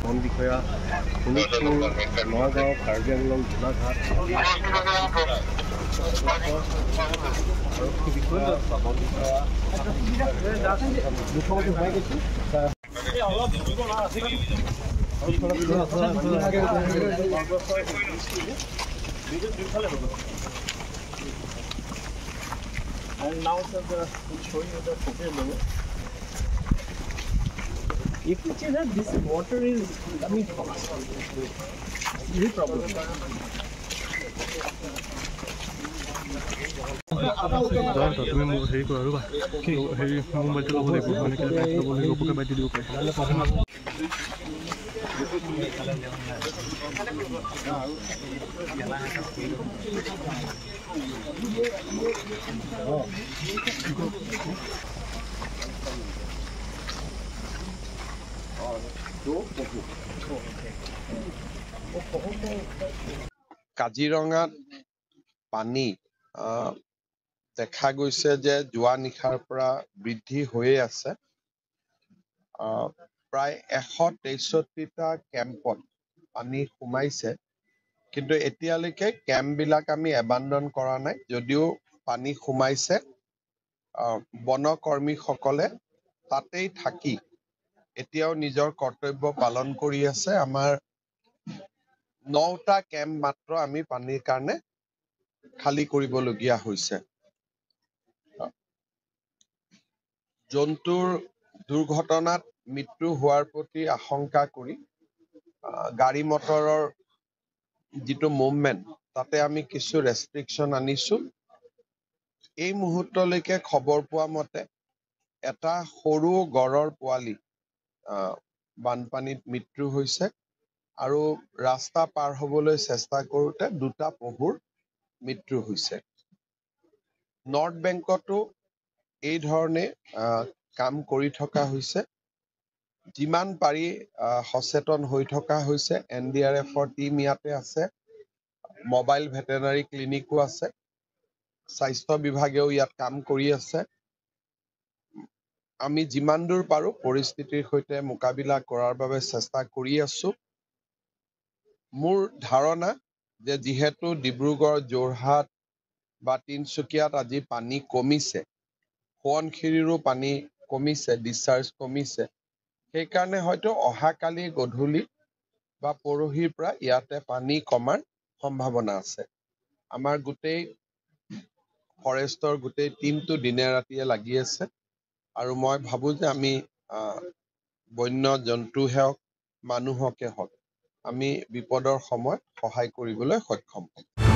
বন বিষয়া শোণিতপুৰ নগাঁও কাৰ্বি আংলং গোলাঘাট আৰক্ষী বিষয়া বন বিষয়া মুখ্যমন্ত্ৰী সোমাই গৈছে And now sir, we'll show you the footage of it. If you see that this water is coming fast, no problem. Don't তুমি মোক হেৰি কৰা ৰবা কি হেৰি মোবাইলটো ল'ব লাগিব মানে কি ল'ব লাগিব পোকে বাই দিব পাৰে কাজিৰঙাত পানী দেখা গৈছে যে যোৱা নিশাৰ পৰা বৃদ্ধি হৈয়ে আছে প্ৰায় 163টা কেম্পত পানী সোমাইছে কিন্তু এতিয়ালৈকে কেম্পবিলাক আমি এবান্ডন কৰা নাই যদিও পানী সোমাইছে বনকৰ্মীসকলে তাতেই থাকি এতিয়াও নিজৰ কৰ্তব্য পালন কৰি আছে আমাৰ 9টা কেম্প মাত্ৰ আমি পানীৰ কাৰণে খালী কৰিবলগীয়া হৈছে জন্তুৰ দুৰ্ঘটনাত মৃত্যু হোৱাৰ প্ৰতি আশংকা কৰি গাড়ী মটৰৰ যিটো মুভমেন্ট তাতে আমি কিছু ৰেষ্ট্ৰিকশন আনিছো এই মুহূৰ্তলৈকে খবৰ পোৱা মতে এটা সৰু গড়ৰ পোৱালি বানপানীত মৃত্যু হৈছে আৰু ৰাস্তা পাৰ হ'বলৈ চেষ্টা কৰোতে দুটা পহুৰ মৃত্যু হৈছে নৰ্থ বেংকতো এই ধৰণে কাম কৰি থকা হৈছে যিমান পাৰি সচেতন হৈ থকা হৈছে এনডিআৰএফৰ টিম ইয়াতে আছে মোবাইল ভেটেনাৰী ক্লিনিকো আছে স্বাস্থ্য বিভাগেও ইয়াত কাম কৰি আছে আমি যিমান দূৰ পাৰো পৰিস্থিতিৰ সৈতে মোকাবিলা কৰাৰ বাবে চেষ্টা কৰি আছো মোৰ ধাৰণা যে যিহেতু ডিব্ৰুগড় যোৰহাট বা তিনচুকীয়াত আজি পানী কমিছে সোৱণশিৰিৰো পানী কমিছে ডিসচাৰ্জ কমিছে সেইকাৰণে হয়তো অহাকালি গধূলি বা পৰহিৰ পৰা ইয়াতে পানী কমাৰ সম্ভাৱনা আছে আমাৰ গোটেই ফৰেষ্টৰ গোটেই টিমটো দিনে ৰাতিয়ে লাগি আছে আৰু মই ভাবো যে আমি বন্য জন্তু হেওক মানুহকে হওক আমি বিপদৰ সময়ত সহায় কৰিবলৈ সক্ষম হ'ম